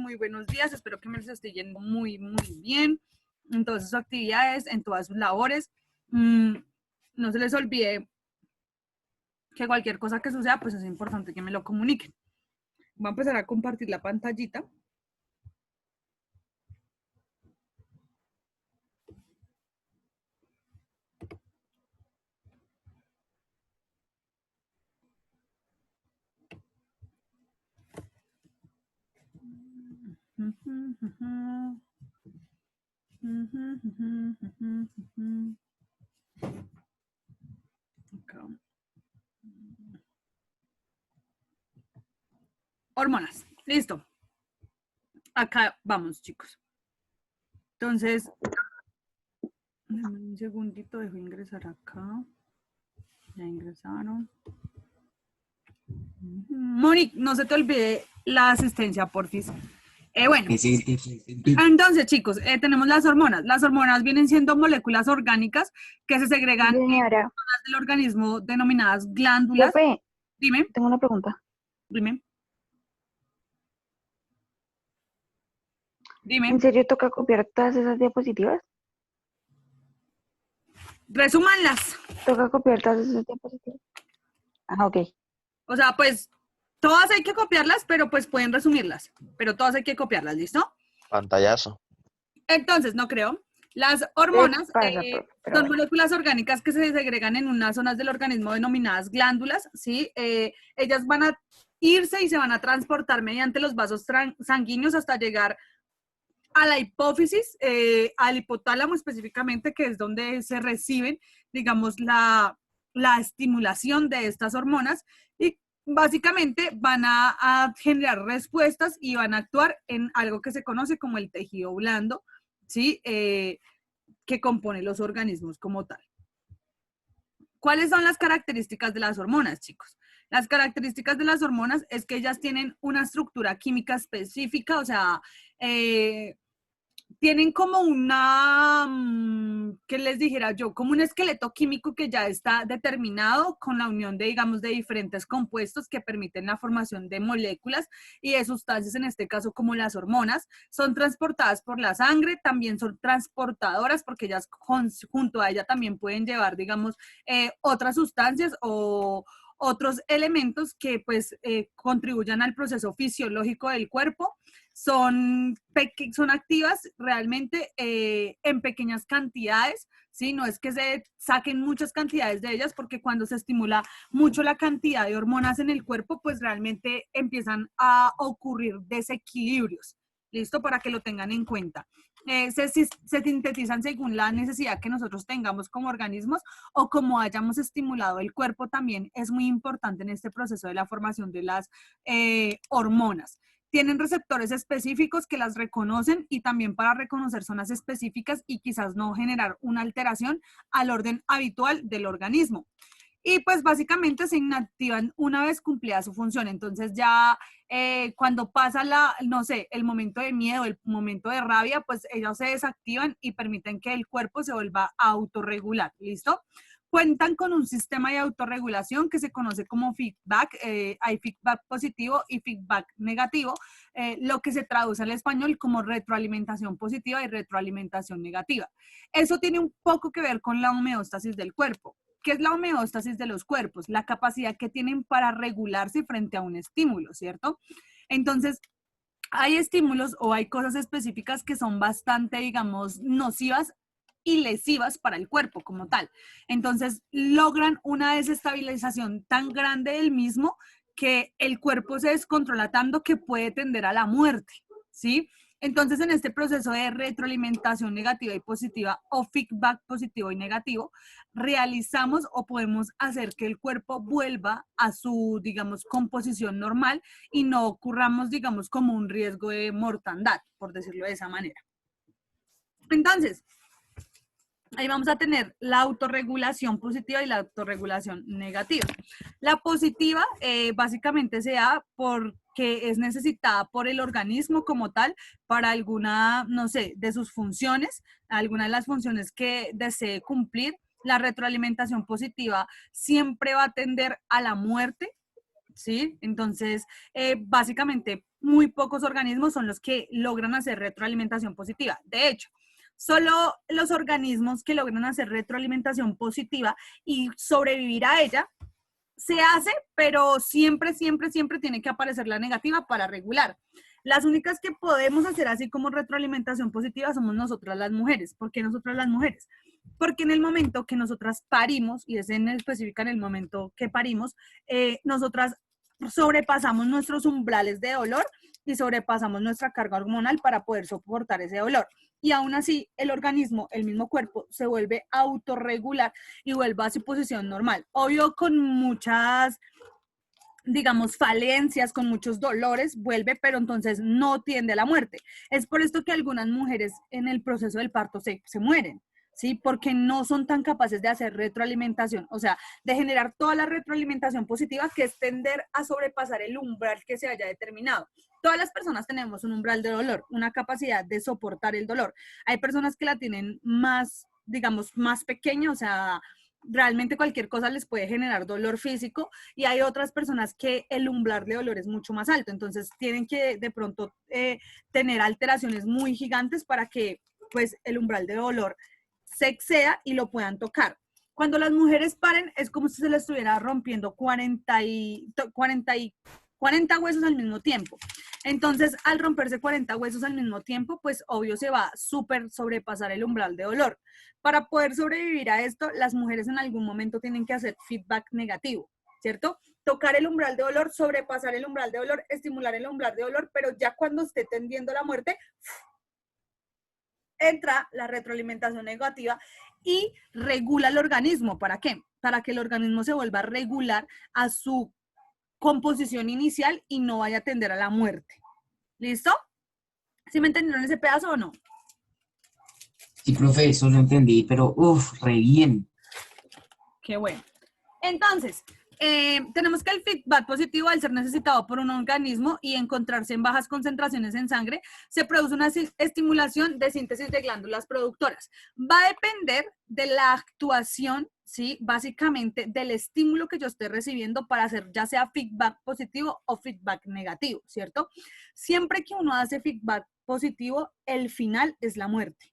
muy buenos días. Espero que me les esté yendo muy, muy bien en todas sus actividades, en todas sus labores. No se les olvide que cualquier cosa que suceda, pues es importante que me lo comuniquen. Voy a empezar a compartir la pantallita. Acá. Hormonas. Listo. Acá vamos, chicos. Entonces, un segundito, dejo ingresar acá. Ya ingresaron. Monique, no se te olvide la asistencia, porfis. Bueno, entonces, chicos, tenemos las hormonas. Las hormonas vienen siendo moléculas orgánicas que se segregan en zonas del organismo denominadas glándulas. Profe, dime. Tengo una pregunta. Dime. ¿En serio toca copiar todas esas diapositivas? Resúmanlas. ¿Toca copiar todas esas diapositivas? Ah, ok. O sea, pues, todas hay que copiarlas, pero pues pueden resumirlas. Pero todas hay que copiarlas, ¿listo? Pantallazo. Entonces, no creo. Las hormonas son moléculas orgánicas que se segregan en unas zonas del organismo denominadas glándulas, ¿sí? Ellas van a irse y se van a transportar mediante los vasos sanguíneos hasta llegar a la hipófisis, al hipotálamo específicamente, que es donde se reciben, digamos, la estimulación de estas hormonas y básicamente van a generar respuestas y van a actuar en algo que se conoce como el tejido blando, ¿sí? Que compone los organismos como tal. ¿Cuáles son las características de las hormonas, chicos? Las características de las hormonas es que ellas tienen una estructura química específica, o sea, tienen como una, ¿qué les dijera yo? Como un esqueleto químico que ya está determinado con la unión de, digamos, de diferentes compuestos que permiten la formación de moléculas y de sustancias, en este caso como las hormonas. Son transportadas por la sangre, también son transportadoras porque ellas junto a ella también pueden llevar, digamos, otras sustancias o otros elementos que pues contribuyan al proceso fisiológico del cuerpo. Son activas realmente en pequeñas cantidades, ¿sí? No es que se saquen muchas cantidades de ellas, porque cuando se estimula mucho la cantidad de hormonas en el cuerpo, pues realmente empiezan a ocurrir desequilibrios. ¿Listo? Para que lo tengan en cuenta. Se sintetizan según la necesidad que nosotros tengamos como organismos o como hayamos estimulado el cuerpo, también es muy importante en este proceso de la formación de las hormonas. Tienen receptores específicos que las reconocen y también para reconocer zonas específicas y quizás no generar una alteración al orden habitual del organismo. Y pues básicamente se inactivan una vez cumplida su función. Entonces ya cuando pasa no sé, el momento de miedo, el momento de rabia, pues ellos se desactivan y permiten que el cuerpo se vuelva a autorregular. ¿Listo? Cuentan con un sistema de autorregulación que se conoce como feedback. Hay feedback positivo y feedback negativo, lo que se traduce al español como retroalimentación positiva y retroalimentación negativa. Eso tiene un poco que ver con la homeostasis del cuerpo. ¿Qué es la homeostasis de los cuerpos? La capacidad que tienen para regularse frente a un estímulo, ¿cierto? Entonces, hay estímulos o hay cosas específicas que son bastante, digamos, nocivas y lesivas para el cuerpo como tal. Entonces, logran una desestabilización tan grande del mismo que el cuerpo se descontrola tanto que puede tender a la muerte, ¿sí? Entonces, en este proceso de retroalimentación negativa y positiva o feedback positivo y negativo, realizamos o podemos hacer que el cuerpo vuelva a su, digamos, composición normal y no ocurramos, digamos, como un riesgo de mortandad, por decirlo de esa manera. Entonces, ahí vamos a tener la autorregulación positiva y la autorregulación negativa. La positiva básicamente se da porque es necesitada por el organismo como tal para alguna, no sé, de sus funciones, alguna de las funciones que desee cumplir. La retroalimentación positiva siempre va a tender a la muerte, ¿sí? Entonces, básicamente, muy pocos organismos son los que logran hacer retroalimentación positiva. De hecho, solo los organismos que logran hacer retroalimentación positiva y sobrevivir a ella se hace, pero siempre, siempre, siempre tiene que aparecer la negativa para regular. Las únicas que podemos hacer así como retroalimentación positiva somos nosotras las mujeres. ¿Por qué nosotras las mujeres? Porque en el momento que nosotras parimos, y es en específico en el momento que parimos, nosotras sobrepasamos nuestros umbrales de dolor y sobrepasamos nuestra carga hormonal para poder soportar ese dolor. Y aún así, el organismo, el mismo cuerpo, se vuelve autorregular y vuelve a su posición normal. Obvio, con muchas, digamos, falencias, con muchos dolores, vuelve, pero entonces no tiende a la muerte. Es por esto que algunas mujeres en el proceso del parto se mueren, ¿sí? Porque no son tan capaces de hacer retroalimentación, o sea, de generar toda la retroalimentación positiva, que es tender a sobrepasar el umbral que se haya determinado. Todas las personas tenemos un umbral de dolor, una capacidad de soportar el dolor. Hay personas que la tienen más, digamos, más pequeña, o sea, realmente cualquier cosa les puede generar dolor físico, y hay otras personas que el umbral de dolor es mucho más alto, entonces tienen que de pronto tener alteraciones muy gigantes para que pues el umbral de dolor se exceda y lo puedan tocar. Cuando las mujeres paren es como si se les estuviera rompiendo 40 huesos al mismo tiempo. Entonces, al romperse 40 huesos al mismo tiempo, pues obvio se va a súper sobrepasar el umbral de dolor. Para poder sobrevivir a esto, las mujeres en algún momento tienen que hacer feedback negativo, ¿cierto? Tocar el umbral de dolor, sobrepasar el umbral de dolor, estimular el umbral de dolor, pero ya cuando esté tendiendo a la muerte, entra la retroalimentación negativa y regula el organismo. ¿Para qué? Para que el organismo se vuelva a regular a su composición inicial y no vaya a tender a la muerte. ¿Listo? ¿Sí me entendieron ese pedazo o no? Sí, profe, eso lo entendí, pero uff, re bien. Qué bueno. Entonces, tenemos que el feedback positivo, al ser necesitado por un organismo y encontrarse en bajas concentraciones en sangre, se produce una estimulación de síntesis de glándulas productoras. Va a depender de la actuación, ¿sí? Básicamente del estímulo que yo esté recibiendo para hacer ya sea feedback positivo o feedback negativo, ¿cierto? Siempre que uno hace feedback positivo, el final es la muerte.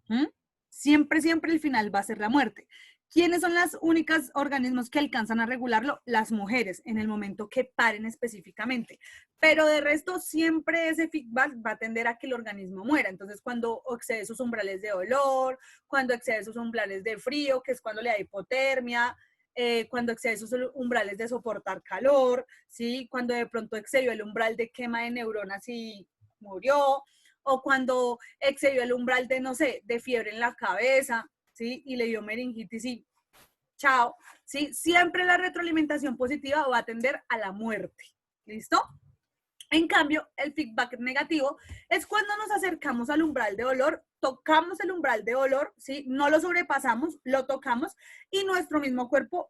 ¿Mm? Siempre, siempre el final va a ser la muerte. ¿Quiénes son las únicas organismos que alcanzan a regularlo? Las mujeres, en el momento que paren específicamente. Pero de resto, siempre ese feedback va a tender a que el organismo muera. Entonces, cuando excede sus umbrales de dolor, cuando excede sus umbrales de frío, que es cuando le da hipotermia, cuando excede sus umbrales de soportar calor, ¿sí? Cuando de pronto excedió el umbral de quema de neuronas y murió, o cuando excedió el umbral de, no sé, de fiebre en la cabeza, ¿sí? Y le dio meningitis y chao, ¿sí? Siempre la retroalimentación positiva va a tender a la muerte, ¿listo? En cambio, el feedback negativo es cuando nos acercamos al umbral de dolor, tocamos el umbral de dolor, ¿sí? No lo sobrepasamos, lo tocamos y nuestro mismo cuerpo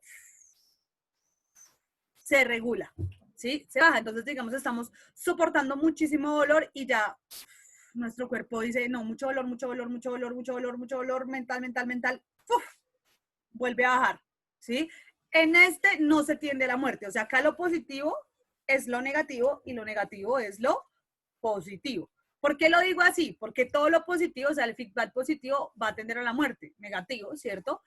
se regula, ¿sí? Se baja. Entonces, digamos, estamos soportando muchísimo dolor y ya nuestro cuerpo dice, no, mucho dolor, mucho dolor, mucho dolor, mucho dolor, mucho dolor, mental, mental, mental, ¡uf! Vuelve a bajar, ¿sí? En este no se tiende a la muerte, o sea, acá lo positivo es lo negativo y lo negativo es lo positivo. ¿Por qué lo digo así? Porque todo lo positivo, o sea, el feedback positivo va a tender a la muerte, negativo, ¿cierto?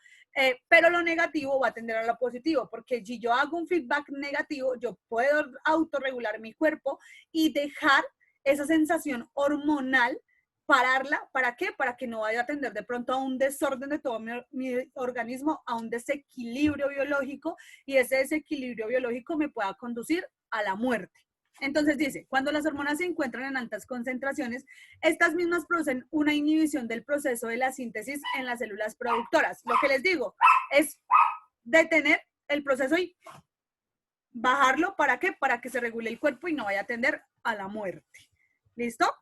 Pero lo negativo va a tender a lo positivo, porque si yo hago un feedback negativo, yo puedo autorregular mi cuerpo y dejar esa sensación hormonal, pararla. ¿Para qué? Para que no vaya a tender de pronto a un desorden de todo mi organismo, a un desequilibrio biológico, y ese desequilibrio biológico me pueda conducir a la muerte. Entonces dice, cuando las hormonas se encuentran en altas concentraciones, estas mismas producen una inhibición del proceso de la síntesis en las células productoras. Lo que les digo es detener el proceso y bajarlo. ¿Para qué? Para que se regule el cuerpo y no vaya a tender a la muerte. ¿Listo?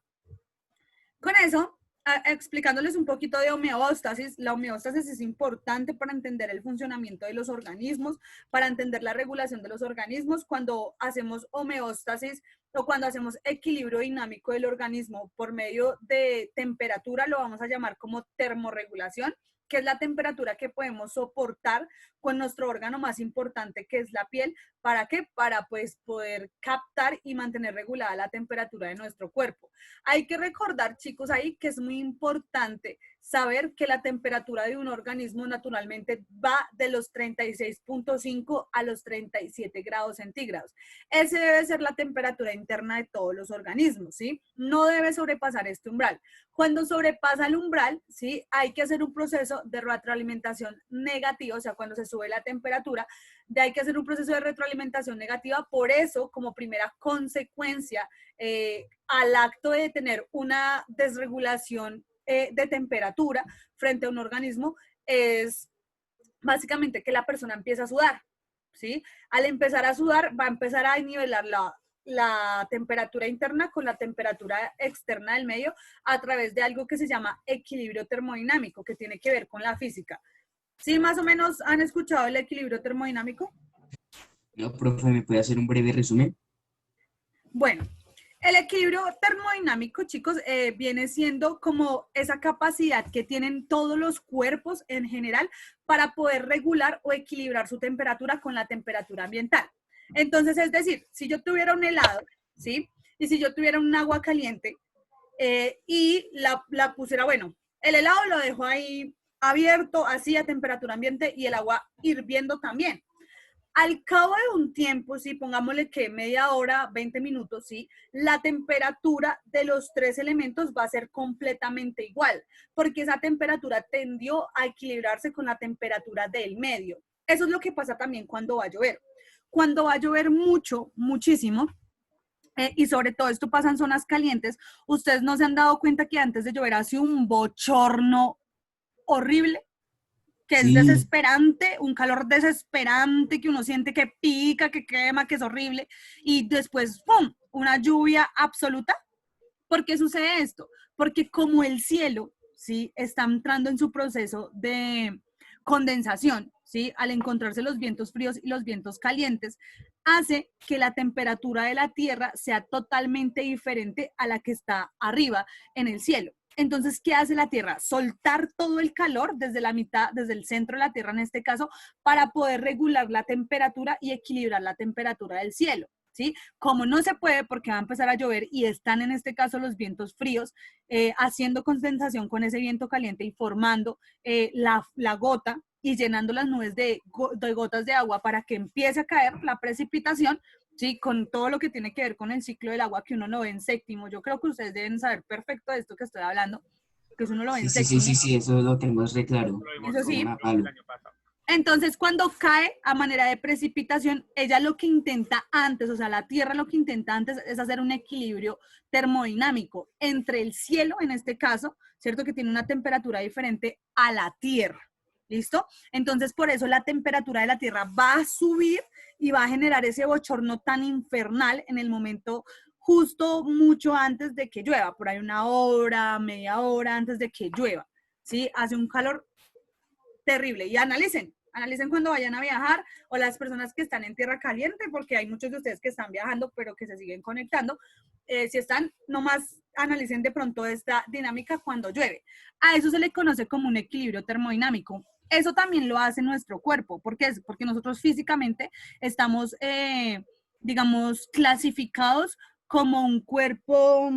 Con eso, explicándoles un poquito de homeostasis. La homeostasis es importante para entender el funcionamiento de los organismos, para entender la regulación de los organismos. Cuando hacemos homeostasis o cuando hacemos equilibrio dinámico del organismo por medio de temperatura, lo vamos a llamar como termorregulación. que es la temperatura que podemos soportar con nuestro órgano más importante, que es la piel. ¿Para qué? Para pues poder captar y mantener regulada la temperatura de nuestro cuerpo. Hay que recordar, chicos, ahí que es muy importante saber que la temperatura de un organismo naturalmente va de los 36.5 a los 37 grados centígrados. Ese debe ser la temperatura interna de todos los organismos, ¿sí? No debe sobrepasar este umbral. Cuando sobrepasa el umbral, ¿sí? Hay que hacer un proceso de retroalimentación negativa, o sea, cuando se sube la temperatura, hay que hacer un proceso de retroalimentación negativa. Por eso, como primera consecuencia al acto de tener una desregulación de temperatura frente a un organismo, es básicamente que la persona empieza a sudar, ¿sí? Al empezar a sudar, va a empezar a nivelar la temperatura interna con la temperatura externa del medio a través de algo que se llama equilibrio termodinámico, que tiene que ver con la física. ¿Sí, más o menos han escuchado el equilibrio termodinámico? No, profe, ¿me puede hacer un breve resumen? Bueno, el equilibrio termodinámico, chicos, viene siendo como esa capacidad que tienen todos los cuerpos en general para poder regular o equilibrar su temperatura con la temperatura ambiental. Entonces, es decir, si yo tuviera un helado, ¿sí? Y si yo tuviera un agua caliente y la pusiera, bueno, el helado lo dejo ahí abierto, así a temperatura ambiente y el agua hirviendo también. Al cabo de un tiempo, sí, pongámosle que media hora, 20 minutos, sí, la temperatura de los tres elementos va a ser completamente igual, porque esa temperatura tendió a equilibrarse con la temperatura del medio. Eso es lo que pasa también cuando va a llover. Cuando va a llover mucho, muchísimo, y sobre todo esto pasa en zonas calientes, ustedes no se han dado cuenta que antes de llover hace un bochorno horrible, que es Sí, desesperante, un calor desesperante, que uno siente que pica, que quema, que es horrible, y después, ¡pum!, una lluvia absoluta. ¿Por qué sucede esto? Porque como el cielo, ¿sí?, está entrando en su proceso de condensación, ¿sí?, al encontrarse los vientos fríos y los vientos calientes, hace que la temperatura de la Tierra sea totalmente diferente a la que está arriba en el cielo. Entonces, ¿qué hace la Tierra? Soltar todo el calor desde la mitad, desde el centro de la Tierra en este caso, para poder regular la temperatura y equilibrar la temperatura del cielo, ¿sí? Como no se puede porque va a empezar a llover y están en este caso los vientos fríos, haciendo condensación con ese viento caliente y formando la gota y llenando las nubes de gotas de agua para que empiece a caer la precipitación, ¿sí? Con todo lo que tiene que ver con el ciclo del agua que uno lo ve en séptimo. Yo creo que ustedes deben saber perfecto de esto que estoy hablando, que uno lo ve sí, en sí, sí, sí, séptimo. sí, eso lo tenemos re claro. Eso sí. Como a palo. Entonces, cuando cae a manera de precipitación, ella lo que intenta antes, o sea, la Tierra lo que intenta antes es hacer un equilibrio termodinámico entre el cielo, en este caso, ¿cierto? Que tiene una temperatura diferente a la Tierra. ¿Listo? Entonces, por eso la temperatura de la Tierra va a subir y va a generar ese bochorno tan infernal en el momento justo mucho antes de que llueva, por ahí una hora, media hora antes de que llueva, ¿sí? Hace un calor terrible. Y analicen cuando vayan a viajar o las personas que están en tierra caliente, porque hay muchos de ustedes que están viajando, pero que se siguen conectando. Si están, nomás analicen de pronto esta dinámica cuando llueve. A eso se le conoce como un equilibrio termodinámico. Eso también lo hace nuestro cuerpo. ¿Por qué? Porque nosotros físicamente estamos, digamos, clasificados como un cuerpo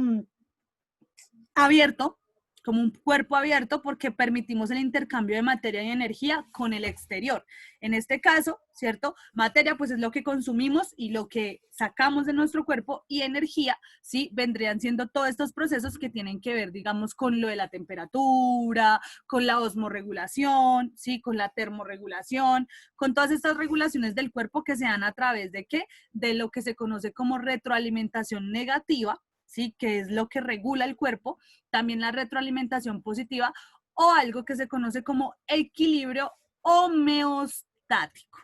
abierto, como un cuerpo abierto, porque permitimos el intercambio de materia y energía con el exterior. En este caso, ¿cierto? Materia, pues es lo que consumimos y lo que sacamos de nuestro cuerpo, y energía, ¿sí? Vendrían siendo todos estos procesos que tienen que ver, digamos, con lo de la temperatura, con la osmorregulación, ¿sí? Con la termorregulación, con todas estas regulaciones del cuerpo que se dan a través de ¿qué? De lo que se conoce como retroalimentación negativa, ¿sí? Que es lo que regula el cuerpo, también la retroalimentación positiva o algo que se conoce como equilibrio homeostático.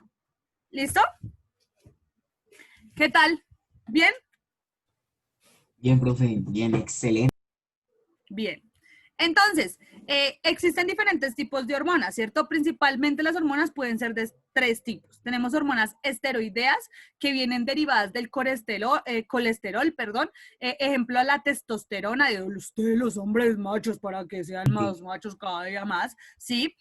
¿Listo? ¿Qué tal? ¿Bien? Bien, profe, bien, excelente. Bien. Entonces, existen diferentes tipos de hormonas, ¿cierto? Principalmente las hormonas pueden ser de 3 tipos. Tenemos hormonas esteroideas que vienen derivadas del colesterol, perdón. Ejemplo, la testosterona de ustedes los hombres machos para que sean más machos cada día más, ¿sí?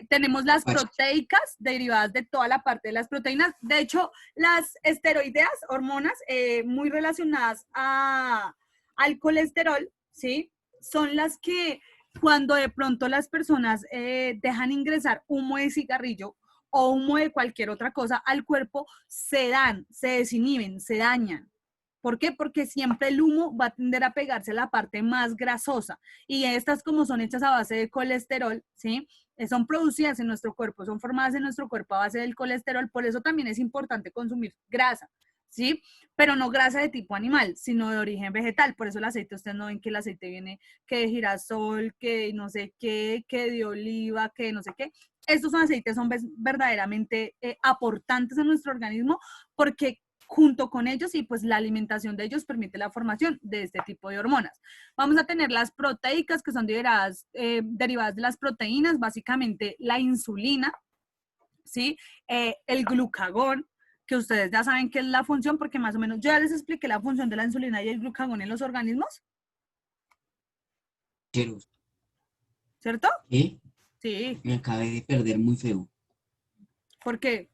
Tenemos las proteicas derivadas de toda la parte de las proteínas. De hecho, las esteroideas, hormonas muy relacionadas al colesterol, ¿sí? Son las que cuando de pronto las personas dejan ingresar humo de cigarrillo o humo de cualquier otra cosa al cuerpo, se desinhiben, se dañan. ¿Por qué? Porque siempre el humo va a tender a pegarse a la parte más grasosa y estas como son hechas a base de colesterol, ¿sí? Son producidas en nuestro cuerpo, son formadas en nuestro cuerpo a base del colesterol, por eso también es importante consumir grasa, ¿sí? Pero no grasa de tipo animal, sino de origen vegetal. Por eso el aceite, ustedes no ven que el aceite viene que de girasol, que no sé qué, que de oliva, que no sé qué. Estos aceites son verdaderamente aportantes a nuestro organismo porque junto con ellos y pues la alimentación de ellos permite la formación de este tipo de hormonas. Vamos a tener las proteicas que son derivadas de las proteínas, básicamente la insulina, ¿sí? El glucagón, que ustedes ya saben qué es la función, porque más o menos yo ya les expliqué la función de la insulina y el glucagón en los organismos, ¿cierto? ¿Qué? Sí, Me acabé de perder muy feo. ¿por qué?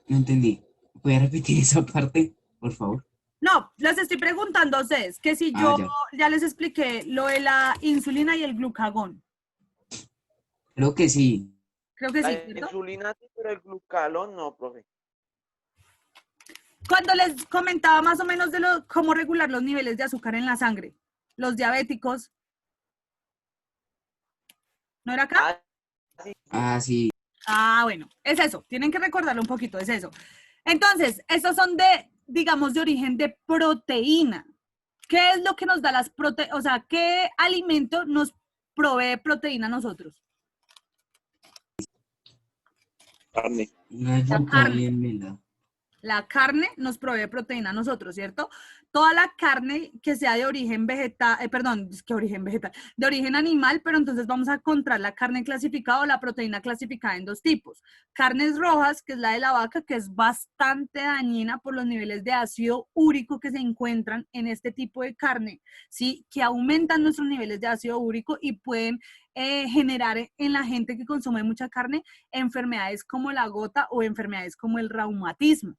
No entendí. ¿Puedes repetir esa parte, por favor? No, les estoy preguntando a ustedes que si Ah, yo ya. ya les expliqué lo de la insulina y el glucagón. Creo que sí. Creo que La sí, ¿cierto? insulina sí, pero el glucalón no, profe. Cuando les comentaba más o menos de cómo regular los niveles de azúcar en la sangre, los diabéticos, ¿no era acá? Ah, sí. Ah, sí. Ah, bueno, es eso, tienen que recordarlo un poquito, es eso. Entonces, estos son de, digamos, de origen de proteína. ¿Qué es lo que nos da las proteínas? O sea, ¿qué alimento nos provee proteína a nosotros? Carne. Una La yuca carne. bien mela. La carne nos provee proteína a nosotros, ¿cierto? Toda la carne que sea de origen vegetal, perdón, es que origen vegetal, de origen animal, pero entonces vamos a encontrar la carne clasificada o la proteína clasificada en 2 tipos. Carnes rojas, que es la de la vaca, que es bastante dañina por los niveles de ácido úrico que se encuentran en este tipo de carne, ¿sí? Que aumentan nuestros niveles de ácido úrico y pueden generar en la gente que consume mucha carne enfermedades como la gota o enfermedades como el reumatismo.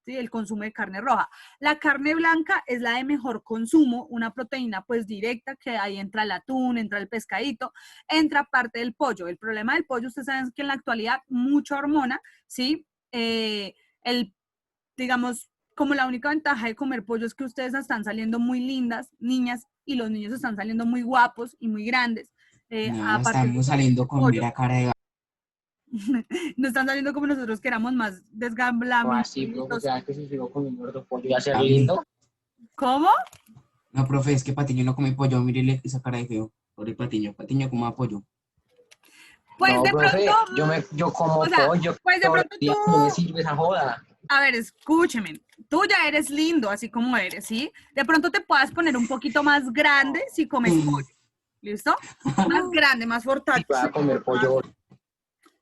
¿Sí? El consumo de carne roja. La carne blanca es la de mejor consumo, una proteína pues directa, que ahí entra el atún, entra el pescadito, entra parte del pollo. El problema del pollo, ustedes saben que en la actualidad mucha hormona, ¿sí? Digamos, como la única ventaja de comer pollo es que ustedes están saliendo muy lindas, niñas, y los niños están saliendo muy guapos y muy grandes. A Nada, partir de estamos comer saliendo con pollo. mera cara de... No están saliendo como nosotros que éramos más No, así, profe, desgamblamientos. ya que si sigo comiendo muerto pollo ya ser Gaby. lindo. ¿Cómo? No, profe, es que Patiño no come pollo. Mírele esa cara de feo. Pobre Patiño. Patiño come pollo. Pues No, de profe, pronto, yo como o sea, pollo pues de todo el pronto día, no me sirve esa joda. a ver, escúcheme, tú ya eres lindo así como eres, ¿sí? De pronto te puedas poner un poquito más grande si comes pollo, ¿listo? Más grande, más Voy fortachón. a comer pollo.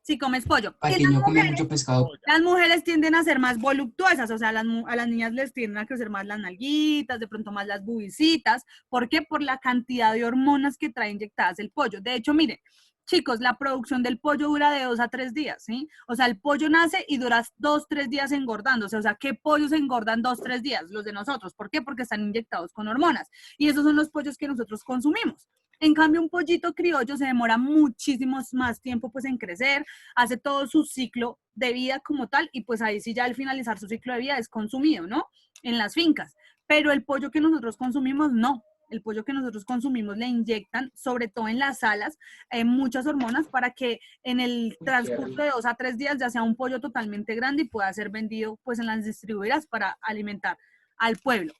Si comes pollo. Y Patiño come mucho pescado. las mujeres tienden a ser más voluptuosas, o sea, a las niñas les tienden a crecer más las nalguitas, de pronto más las bubicitas. ¿Por qué? Por la cantidad de hormonas que trae inyectadas el pollo. De hecho, mire, chicos, la producción del pollo dura de 2 a 3 días, ¿sí? O sea, el pollo nace y dura 2, 3 días engordándose. O sea, ¿qué pollos engordan 2, 3 días? Los de nosotros. ¿Por qué? Porque están inyectados con hormonas. Y esos son los pollos que nosotros consumimos. En cambio, un pollito criollo se demora muchísimo más tiempo pues en crecer, hace todo su ciclo de vida como tal y pues ahí sí ya al finalizar su ciclo de vida es consumido, ¿no? En las fincas. Pero el pollo que nosotros consumimos, no. El pollo que nosotros consumimos le inyectan, sobre todo en las alas, muchas hormonas para que en el transcurso de 2 a 3 días ya sea un pollo totalmente grande y pueda ser vendido pues en las distribuidoras para alimentar al pueblo.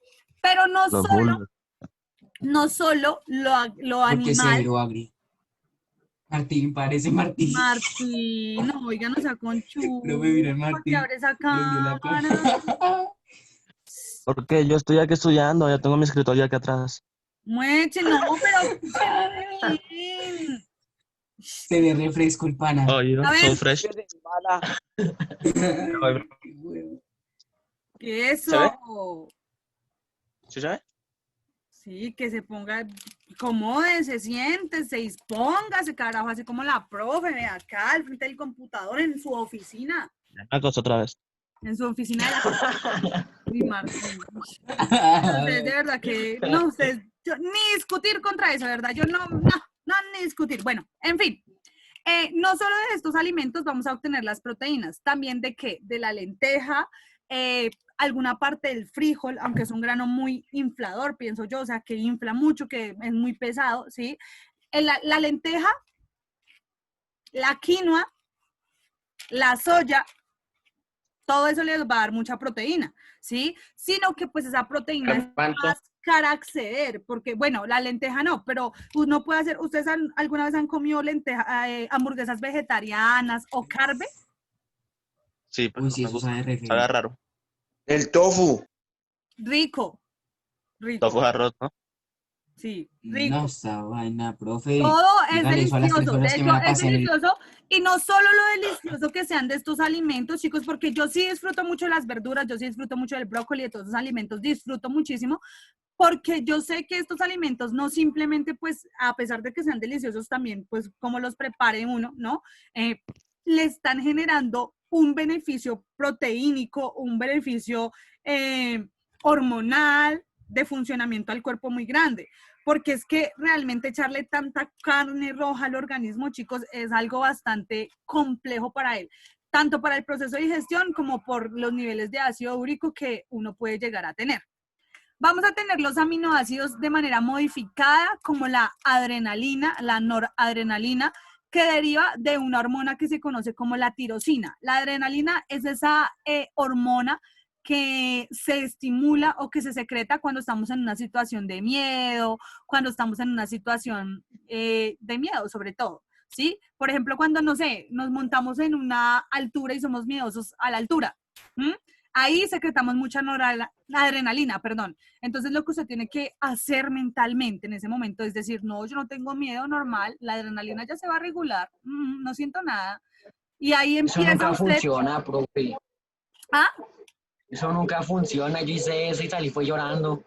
Pero no solo lo Porque animal. severo agri. Martín, parece Martín. Martín, oiga, no sea conchudo. No me mira el ¿Por qué Martín. abre esa Prendió la cámara? cámara. Porque yo estoy aquí estudiando, ya tengo mi escritorio aquí atrás. Mueche, no, pero... Se ve refresco el pana. Oh, you A know, ver. so fresh. Que de mala. ¿Qué es ¿Se ve? eso? ¿Sí sabe? Sí, que se ponga, acomódese, siéntese, dispóngase, carajo, así como la profe, ve acá al frente del computador en su oficina. Una cosa otra vez. En su oficina de la... Uy, Martín. Ustedes, de verdad que, no, ustedes, ni discutir contra eso, de verdad, yo no, ni discutir. Bueno, en fin, no solo de estos alimentos vamos a obtener las proteínas, también de qué, de la lenteja, alguna parte del frijol, aunque es un grano muy inflador, pienso yo, o sea, que infla mucho, que es muy pesado, ¿sí? La lenteja, la quinoa, la soya, todo eso les va a dar mucha proteína, ¿sí? Sino que pues esa proteína es más cara acceder, porque bueno, la lenteja no, pero uno puede hacer, ¿ustedes alguna vez han comido hamburguesas vegetarianas o carbe? Sí, pero Uy, no sí, me eso gusta. sabe re feo. Sabe raro. El tofu. Rico, Tofu es arroz, ¿no? sí, rico. No, esta vaina, profe. Todo es Dígale eso a las 3 delicioso, de horas que me hecho la es pasé en el... delicioso y no solo lo delicioso que sean de estos alimentos, chicos, porque yo sí disfruto mucho de las verduras, yo sí disfruto mucho del brócoli, de todos esos alimentos, disfruto muchísimo, porque yo sé que estos alimentos no simplemente, pues, a pesar de que sean deliciosos también, pues, como los prepare uno, ¿no? Le están generando un beneficio proteínico, un beneficio hormonal, de funcionamiento al cuerpo muy grande. Porque es que realmente echarle tanta carne roja al organismo, chicos, es algo bastante complejo para él, tanto para el proceso de digestión como por los niveles de ácido úrico que uno puede llegar a tener. Vamos a tener los aminoácidos de manera modificada, como la adrenalina, la noradrenalina, que deriva de una hormona que se conoce como la tirosina. La adrenalina es esa hormona que se estimula o que se secreta cuando estamos en una situación de miedo, cuando estamos en una situación de miedo sobre todo, ¿sí? Por ejemplo, cuando, no sé, nos montamos en una altura y somos miedosos a la altura, ¿m? Ahí secretamos mucha adrenalina, perdón. Entonces lo que usted tiene que hacer mentalmente en ese momento es decir, no, yo no tengo miedo, normal, la adrenalina ya se va a regular, no siento nada. Y ahí Eso empieza nunca usted... funciona, profe. ¿Ah? Eso nunca funciona. Yo hice eso y salí fue llorando.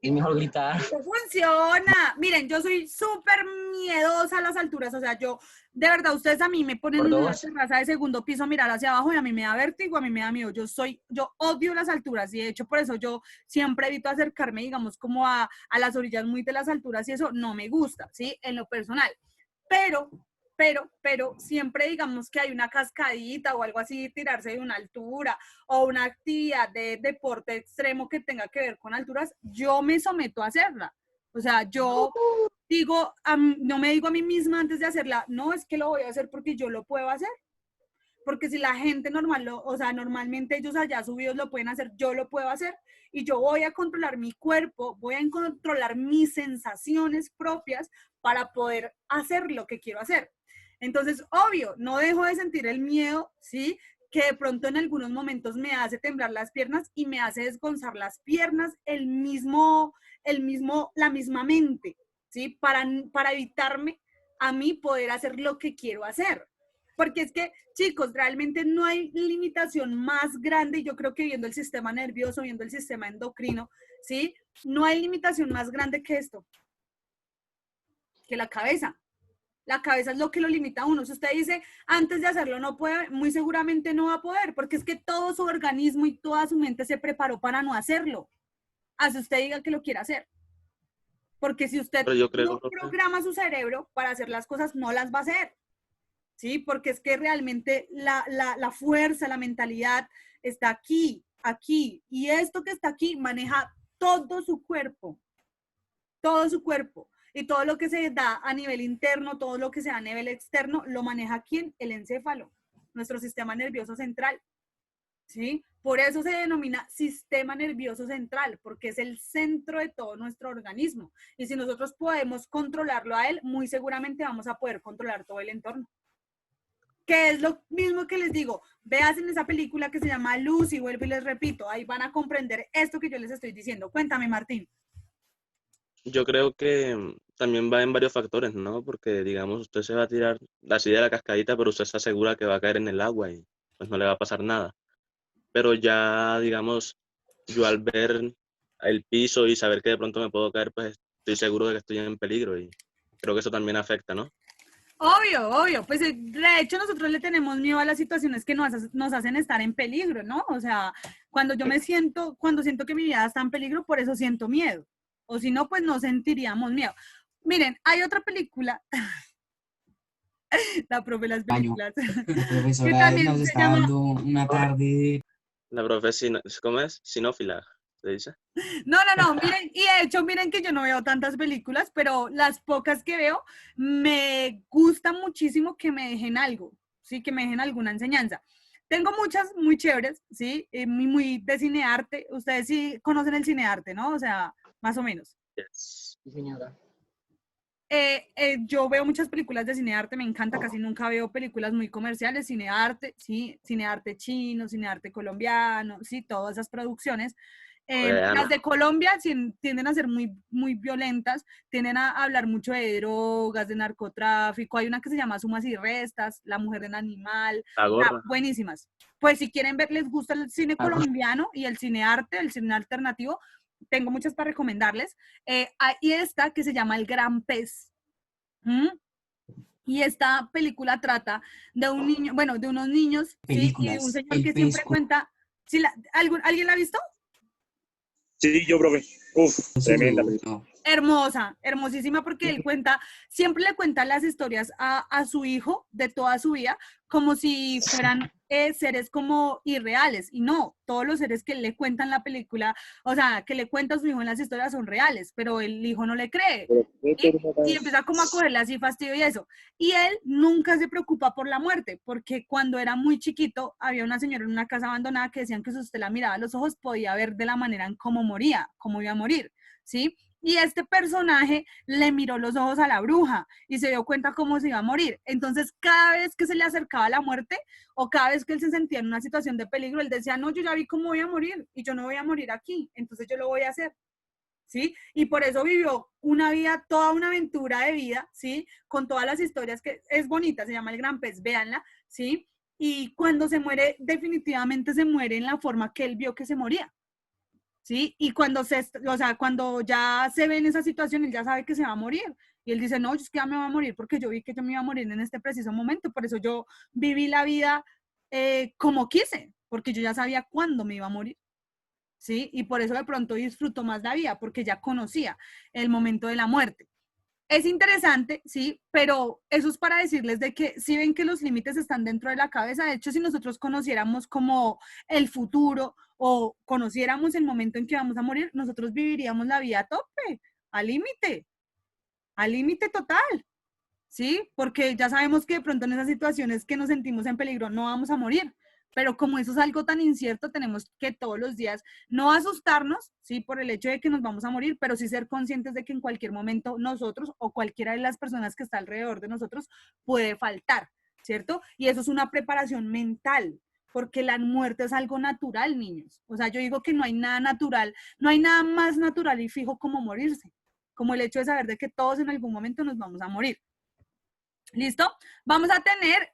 Es mejor gritar. Funciona. Miren, yo soy súper miedosa a las alturas, o sea, yo, de verdad, ustedes a mí me ponen Por en una dos. terraza de segundo piso a mirar hacia abajo y a mí me da vértigo, a mí me da miedo. Yo odio las alturas y de hecho por eso yo siempre evito acercarme, digamos, como a las orillas muy de las alturas y eso no me gusta, ¿sí? En lo personal. Pero siempre digamos que hay una cascadita o algo así, tirarse de una altura o una actividad de deporte extremo que tenga que ver con alturas, yo me someto a hacerla. O sea, yo digo, no me digo a mí misma antes de hacerla, no, es que lo voy a hacer porque yo lo puedo hacer. Porque si la gente normal, o sea, normalmente ellos allá subidos lo pueden hacer, yo lo puedo hacer. Y yo voy a controlar mi cuerpo, voy a controlar mis sensaciones propias para poder hacer lo que quiero hacer. Entonces, obvio, no dejo de sentir el miedo, ¿sí? Que de pronto en algunos momentos me hace temblar las piernas y me hace desgonzar las piernas la misma mente, ¿sí? Para evitarme a mí poder hacer lo que quiero hacer. Porque es que, chicos, realmente no hay limitación más grande, y yo creo que viendo el sistema nervioso, viendo el sistema endocrino, ¿sí? No hay limitación más grande que esto, que la cabeza. La cabeza es lo que lo limita a uno. Si usted dice, antes de hacerlo no puede, muy seguramente no va a poder, porque es que todo su organismo y toda su mente se preparó para no hacerlo. Así usted diga que lo quiere hacer. Porque si usted no programa su cerebro para hacer las cosas, no las va a hacer. ¿Sí? Porque es que realmente la fuerza, la mentalidad está aquí, y esto que está aquí maneja todo su cuerpo, y todo lo que se da a nivel interno, todo lo que se da a nivel externo, lo maneja ¿quién? El encéfalo, nuestro sistema nervioso central, ¿sí? Por eso se denomina sistema nervioso central, porque es el centro de todo nuestro organismo, y si nosotros podemos controlarlo a él, muy seguramente vamos a poder controlar todo el entorno. Que es lo mismo que les digo, veas en esa película que se llama Lucy, vuelvo y les repito, ahí van a comprender esto que yo les estoy diciendo. Cuéntame, Martín. Yo creo que también va en varios factores, ¿no? Porque, digamos, usted se va a tirar así de la cascadita, pero usted se asegura que va a caer en el agua y pues no le va a pasar nada. Pero ya, digamos, yo al ver el piso y saber que de pronto me puedo caer, pues estoy seguro de que estoy en peligro y creo que eso también afecta, ¿no? Obvio, obvio. Pues de hecho nosotros le tenemos miedo a las situaciones que nos hacen estar en peligro, ¿no? O sea, cuando siento que mi vida está en peligro, por eso siento miedo. O si no, pues no sentiríamos miedo. Miren, hay otra película, la profe de las Baño. películas, La que profesora nos también se está llama. dando una tarde. La profe, ¿cómo es? Sinófila, se dice. No, no, no, miren, y de hecho, miren que yo no veo tantas películas, pero las pocas que veo me gusta muchísimo que me dejen algo, ¿sí? Que me dejen alguna enseñanza. Tengo muchas muy chéveres, ¿sí? Muy de cinearte. Ustedes sí conocen el cinearte, ¿no? O sea, más o menos. Yes. Sí, señora. Yo veo muchas películas de cinearte, me encanta, casi nunca veo películas muy comerciales, cinearte, sí, cinearte chino, cinearte colombiano, sí, todas esas producciones. Las Coreano. de Colombia tienden a ser muy violentas, tienden a hablar mucho de drogas, de narcotráfico. Hay una que se llama Sumas y Restas, La Mujer del Animal, La gorra. buenísimas. Pues si quieren ver, les gusta el cine Ah, colombiano y el cinearte, el cine alternativo, tengo muchas para recomendarles. Hay esta que se llama El Gran Pez. ¿Mm? Y esta película trata de un niño, bueno, de unos niños, ¿sí? Y de un películas. señor El que siempre pez con cuenta. ¿Sí ¿Alguien la ha visto? Sí, yo, profe. Uf, tremenda su... película. no. Hermosa, hermosísima, porque él cuenta, siempre le cuenta las historias a su hijo de toda su vida, como si fueran seres como irreales, y no, todos los seres que él le cuentan en la película, o sea, que le cuenta a su hijo en las historias son reales, pero el hijo no le cree, ¿sí? Y empieza como a cogerle así fastidio y eso. Y él nunca se preocupa por la muerte, porque cuando era muy chiquito, había una señora en una casa abandonada que decían que si usted la miraba a los ojos, podía ver de la manera en cómo moría, cómo iba a morir, ¿sí? Y este personaje le miró los ojos a la bruja y se dio cuenta cómo se iba a morir. Entonces, cada vez que se le acercaba la muerte o cada vez que él se sentía en una situación de peligro, él decía, no, yo ya vi cómo voy a morir y yo no voy a morir aquí, entonces yo lo voy a hacer. ¿Sí? Y por eso vivió una vida, toda una aventura de vida, ¿sí? Con todas las historias que es bonita, se llama El Gran Pez, véanla, ¿sí? Y cuando se muere, definitivamente se muere en la forma que él vio que se moría. ¿Sí? Y cuando ya se ve en esa situación, él ya sabe que se va a morir. Y él dice, no, yo es que ya me voy a morir porque yo vi que yo me iba a morir en este preciso momento. Por eso yo viví la vida como quise, porque yo ya sabía cuándo me iba a morir. ¿Sí? Y por eso de pronto disfruto más la vida, porque ya conocía el momento de la muerte. Es interesante, sí, pero eso es para decirles de que si ven que los límites están dentro de la cabeza, de hecho, si nosotros conociéramos como el futuro o conociéramos el momento en que vamos a morir, nosotros viviríamos la vida a tope, al límite total, ¿sí? Porque ya sabemos que de pronto en esas situaciones que nos sentimos en peligro no vamos a morir, pero como eso es algo tan incierto, tenemos que todos los días no asustarnos, ¿sí? Por el hecho de que nos vamos a morir, pero sí ser conscientes de que en cualquier momento nosotros o cualquiera de las personas que está alrededor de nosotros puede faltar, ¿cierto? Y eso es una preparación mental, porque la muerte es algo natural, niños. O sea, yo digo que no hay nada natural, no hay nada más natural y fijo como morirse, como el hecho de saber de que todos en algún momento nos vamos a morir. ¿Listo? Vamos a tener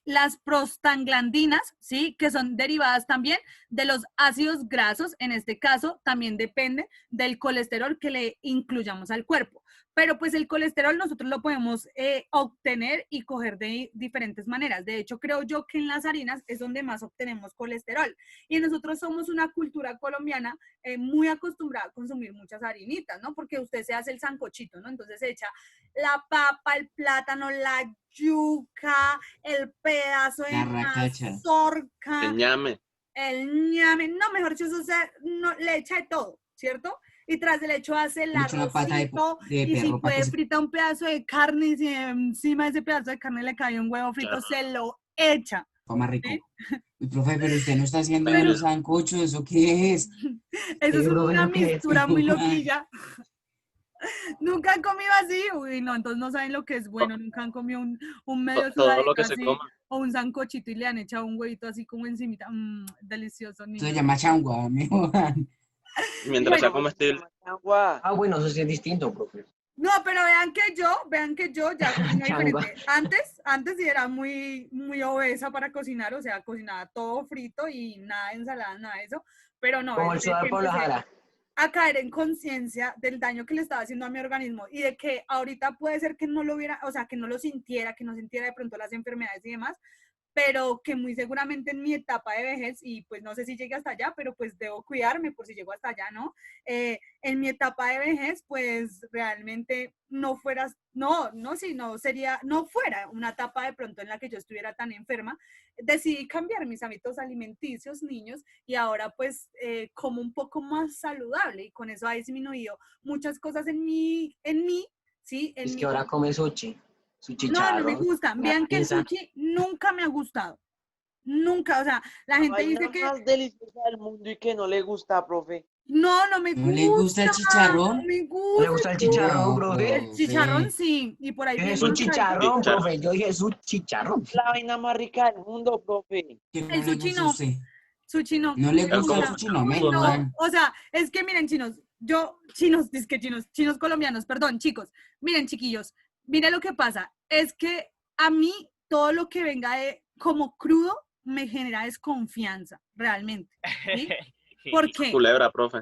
las prostaglandinas, ¿sí? Que son derivadas también de los ácidos grasos. En este caso, también depende del colesterol que le incluyamos al cuerpo. Pero pues el colesterol nosotros lo podemos obtener y coger de diferentes maneras. De hecho, creo yo que en las harinas es donde más obtenemos colesterol. Y nosotros somos una cultura colombiana muy acostumbrada a consumir muchas harinitas, ¿no? Porque usted se hace el sancochito, ¿no? Entonces se echa la papa, el plátano, la yuca, el pedazo de La racacha. mazorca, El ñame. el ñame, no, mejor dicho, no, le echa de todo, ¿cierto? Y tras del hecho hace el Le echo una pata arrocito de y si perro para que puede se frita un pedazo de carne y si encima de ese pedazo de carne le cae un huevo frito, se lo echa, coma rico. ¿sí? Y profe, pero usted no está haciendo Pero el sancocho, ¿eso qué es? eso es Profe, una ¿eso qué es? mistura muy loquilla. Nunca han comido así, uy, no, entonces no saben lo que es bueno, nunca han comido un medio Todo lo sudadito que se así, coma. o un sancochito y le han echado un huevito así como encimita, delicioso, Eso se niños. llama changua, me jodan. Mientras sea Bueno, comestible. Changua. Ah, bueno, eso sí es distinto, profe. no, pero vean que yo ya cocino Changua. diferente. Antes sí era muy obesa para cocinar, o sea, cocinaba todo frito y nada de ensalada, nada de eso. Pero no, Como el desde sudar que Paula empecé Jara. a caer en conciencia del daño que le estaba haciendo a mi organismo y de que ahorita puede ser que no lo hubiera, o sea, que no lo sintiera, que no sintiera de pronto las enfermedades y demás, pero que muy seguramente en mi etapa de vejez, y pues no sé si llegue hasta allá, pero pues debo cuidarme por si llego hasta allá, ¿no? En mi etapa de vejez, pues realmente no fueras, no fuera una etapa de pronto en la que yo estuviera tan enferma. Decidí cambiar mis hábitos alimenticios, niños, y ahora pues como un poco más saludable, y con eso ha disminuido muchas cosas en mí, ¿sí? Es que ahora come sushi. Su No me chicharrón, gustan. la Vean que el pizza. sushi nunca me ha gustado. Nunca, o sea, la La gente vaina dice que más deliciosa del mundo y que no le gusta, profe. no me ¿No le gusta el gusta, chicharrón? no me ¿No le gusta el gusta. chicharrón, No, profe? El chicharrón profe. sí, y por ahí ¿Qué bien es un cortadito. chicharrón, Chicharrón. profe? Yo dije, es un chicharrón. La vaina más rica del mundo, profe. Que no El le sushi gusta a no, usted. sushi no, ¿No no le me Es gusta el como gusta. sushi? No, Uy, menos no, mal. o sea, es que miren, chinos colombianos, perdón, chicos, miren, chiquillos, miren lo que pasa, es que a mí todo lo que venga de como crudo me genera desconfianza, realmente, ¿sí? ¿Por qué? culebra, profe.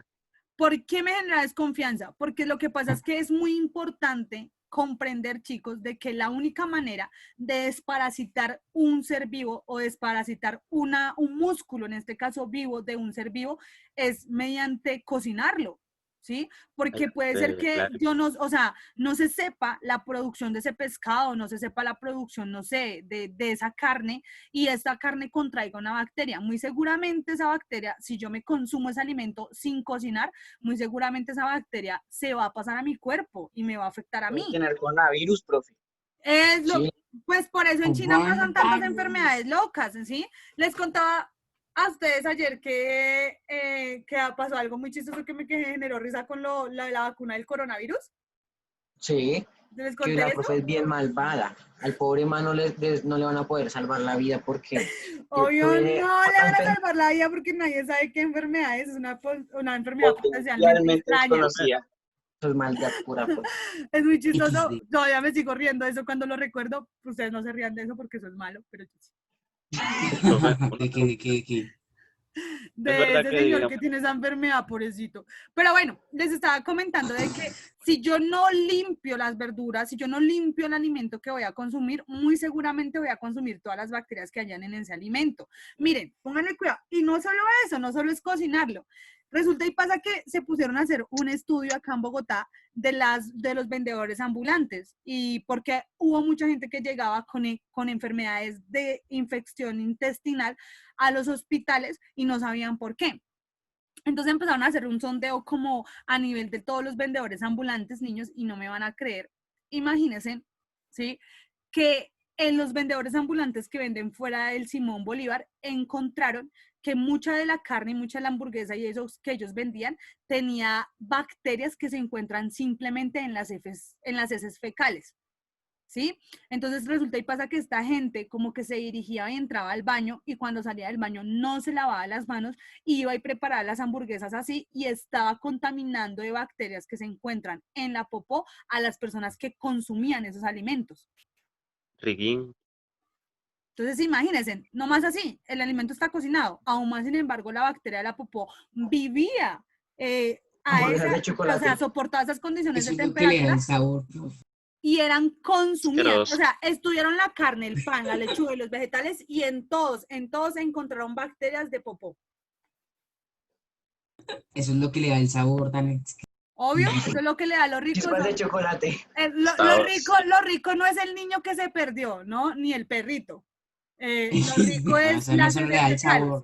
¿Por qué me genera desconfianza? Porque lo que pasa es que es muy importante comprender, chicos, de que la única manera de desparasitar un ser vivo o desparasitar un músculo, en este caso vivo, de un ser vivo, es mediante cocinarlo, ¿sí? Porque puede ser que Claro. yo no, o sea, no se sepa la producción de ese pescado, no se sepa la producción, no sé, de esa carne, y esta carne contraiga una bacteria. Muy seguramente esa bacteria, si yo me consumo ese alimento sin cocinar, muy seguramente esa bacteria se va a pasar a mi cuerpo y me va a afectar a Puede mí. tener coronavirus, profe. Es lo, Sí. pues por eso en China pasan tantas Coronavirus. enfermedades locas, ¿sí? Les contaba a ustedes ayer que pasó algo muy chistoso que me generó risa con la vacuna del coronavirus. Sí. ¿Les Que conté la eso? profe es bien malvada. Al pobre man no le van a poder salvar la vida porque Obvio, puede no le van a salvar la vida porque nadie sabe qué enfermedad es una enfermedad potencialmente Potencialmente extraña. desconocida. eso es maldad pura, pues. Es muy chistoso. XD. Todavía me sigo riendo de eso cuando lo recuerdo. Ustedes no se rían de eso porque eso es malo, pero yo sí. Profe, ¿De qué, de qué, de qué? De verdad ese que señor digamos- que tiene esa enfermedad, pobrecito. Pero bueno, les estaba comentando de que si yo no limpio las verduras, si yo no limpio el alimento que voy a consumir, muy seguramente voy a consumir todas las bacterias que hayan en ese alimento. Miren, pónganle cuidado. Y no solo eso, no solo es cocinarlo. Resulta y pasa que se pusieron a hacer un estudio acá en Bogotá de los vendedores ambulantes, y porque hubo mucha gente que llegaba con enfermedades de infección intestinal a los hospitales y no sabían por qué. Entonces empezaron a hacer un sondeo como a nivel de todos los vendedores ambulantes, niños, y no me van a creer. Imagínense, ¿sí? Que en los vendedores ambulantes que venden fuera del Simón Bolívar encontraron que mucha de la carne y mucha de la hamburguesa y esos que ellos vendían tenía bacterias que se encuentran simplemente en las heces fecales. ¿Sí? Entonces resulta y pasa que esta gente como que se dirigía y entraba al baño, y cuando salía del baño no se lavaba las manos, iba y preparaba las hamburguesas así y estaba contaminando de bacterias que se encuentran en la popó a las personas que consumían esos alimentos. Riquín. Entonces imagínense, no más así, el alimento está cocinado, aún más sin embargo la bacteria de la popó vivía Hamburguesas de chocolate. o sea, soportaba esas condiciones Eso de es lo que le da temperatura el sabor, profe. y eran consumidas, Asqueroso. o sea, estudiaron la carne, el pan, la lechuga y los vegetales, y en todos encontraron bacterias de popó. Eso es lo que le da el sabor tan... Obvio, eso es lo que le da lo rico. Chispas de chocolate. Lo rico no es el niño que se perdió, ¿no? Ni el perrito. Lo rico es Eso no, las eso no le da el heces fecales. sabor.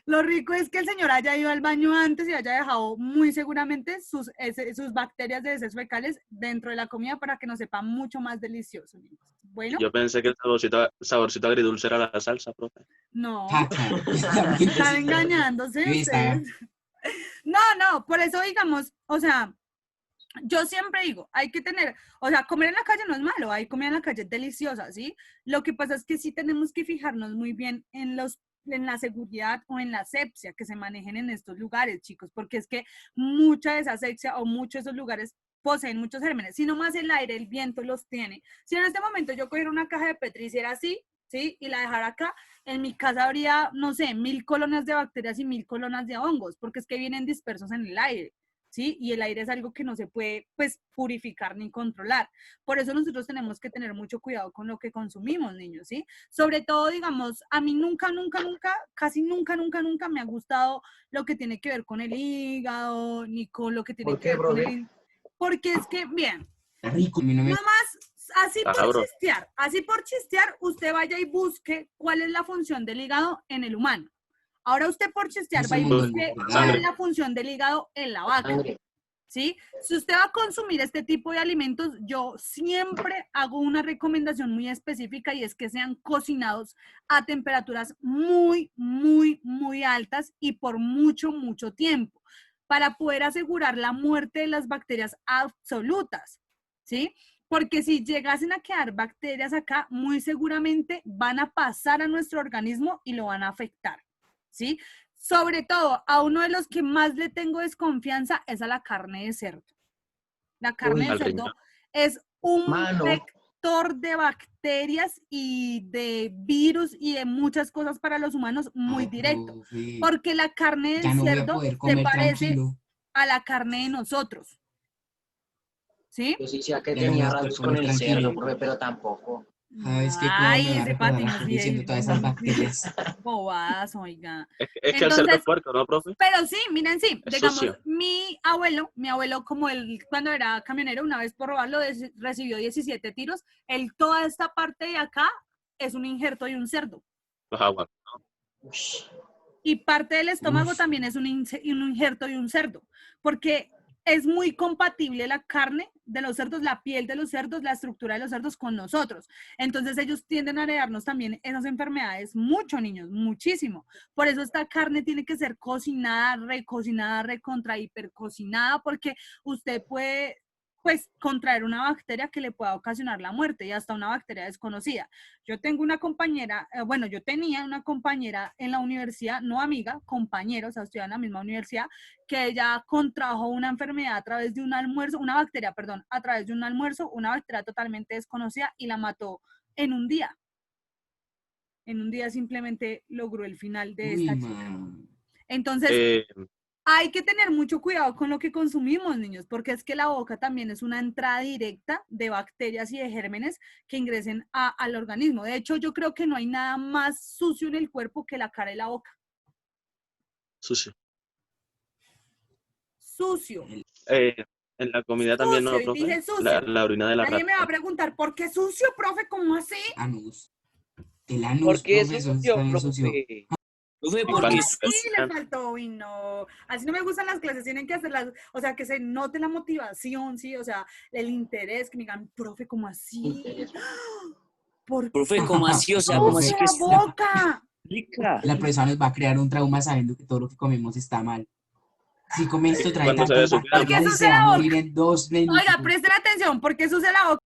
Lo rico es que el señor haya ido al baño antes y haya dejado muy seguramente sus bacterias de heces fecales dentro de la comida para que nos sepa mucho más delicioso. Bueno, Yo pensé que el saborcito agridulce era la salsa, profe. no, Caca. También están pensé- engañándose Yo estaba- ustedes. No, por eso digamos, o sea, yo siempre digo, hay que tener, o sea, comer en la calle no es malo, hay comida en la calle deliciosa, ¿sí? Lo que pasa es que sí tenemos que fijarnos muy bien en en la seguridad o en la asepsia que se manejen en estos lugares, chicos, porque es que mucha de esa asepsia o muchos de esos lugares poseen muchos gérmenes, si no más el aire, el viento los tiene. Si en este momento yo cogiera una caja de Petri y hiciera así, ¿sí? Y la dejara acá, en mi casa habría, no sé, 1000 colonias de bacterias y 1000 colonias de hongos, porque es que vienen dispersos en el aire, ¿sí? Y el aire es algo que no se puede, pues, purificar ni controlar. Por eso nosotros tenemos que tener mucho cuidado con lo que consumimos, niños, ¿sí? Sobre todo, digamos, a mí casi nunca me ha gustado lo que tiene que ver con el hígado, ni con lo que tiene ¿Por que qué, ver con profe? el... Porque es que, bien, Está rico, a mí no me... nomás, Sabro. así por chistear, usted vaya y busque cuál es la función del hígado en el humano. Ahora usted por chistear Eso va y es muy busque lindo. cuál Sangre. es la función del hígado en la vaca, Sangre. ¿sí? Si usted va a consumir este tipo de alimentos, yo siempre hago una recomendación muy específica y es que sean cocinados a temperaturas muy altas y por mucho tiempo para poder asegurar la muerte de las bacterias absolutas, ¿sí? Porque si llegasen a quedar bacterias acá, muy seguramente van a pasar a nuestro organismo y lo van a afectar, ¿sí? Sobre todo, a uno de los que más le tengo desconfianza es a la carne de cerdo. La carne Uy, de Al cerdo riñón. es un Mano. vector de bacterias y de virus y de muchas cosas para los humanos muy Ay, directo. profe, Porque la carne del ya no voy a cerdo poder se comer parece tranquilo. a la carne de nosotros. ¿Sí? Yo sí decía que Ya no voy tenía a poder rasgos con comer el tranquilo. cerdo, profe, pero tampoco. Cada vez que coma me Ay, va a ese recordar a patiño Julio sí diciendo todas esas bacterias. bobadas, oiga. Es que el cerdo es puerco, ¿no, profe? Pero sí, miren, sí, Es digamos, sucio. mi abuelo, como él cuando era camionero, una vez por robarlo recibió 17 tiros. Él, toda esta parte de acá es un injerto de un cerdo. Los aguas. Ush. Y parte del estómago Uf. también es un injerto de un cerdo, porque es muy compatible la carne de los cerdos, la piel de los cerdos, la estructura de los cerdos con nosotros. Entonces ellos tienden a heredarnos también esas enfermedades mucho, niños, muchísimo. Por eso esta carne tiene que ser cocinada, recocinada, recontra hipercocinada, porque usted puede pues contraer una bacteria que le pueda ocasionar la muerte y hasta una bacteria desconocida. Yo tengo una compañera, yo tenía una compañera en la universidad, no amiga, compañera, o sea, estudiaba en la misma universidad, que ella contrajo una enfermedad a través de un almuerzo, una bacteria, perdón, a través de un almuerzo, una bacteria totalmente desconocida y la mató en un día. En un día simplemente logró el final de Uy, esta chica. man. Entonces, Eh, hay que tener mucho cuidado con lo que consumimos, niños, porque es que la boca también es una entrada directa de bacterias y de gérmenes que ingresen al organismo. De hecho, yo creo que no hay nada más sucio en el cuerpo que la cara y la boca. sucio. Sucio. En la comida también, ¿no, Sucio, y profe? dije sucio. La orina de la Nadie me va a rata. preguntar, ¿por qué sucio, profe? ¿Cómo así? Anus. El anus, ¿Por qué profe, eso sucio, está bien sucio. profe? Profe, Y ¿Cómo porque cuando- así le faltó? Uy, no. Así no me gustan las clases, tienen que hacerlas, o sea, que se note la motivación, ¿sí? O sea, el interés, que me digan, profe, ¿cómo así? Interés. ¿Por profe, ¿cómo así? O sea, No, ¿cómo así ¡Use que la está? boca! Explica. La persona nos va a crear un trauma sabiendo que todo lo que comemos está mal. Si come esto trae Cuando se tantas desupila, ¿Por qué bacterias y sucia se va a la morir boca? en 2 minutos. Oiga, presten atención, ¿por qué sucia la boca?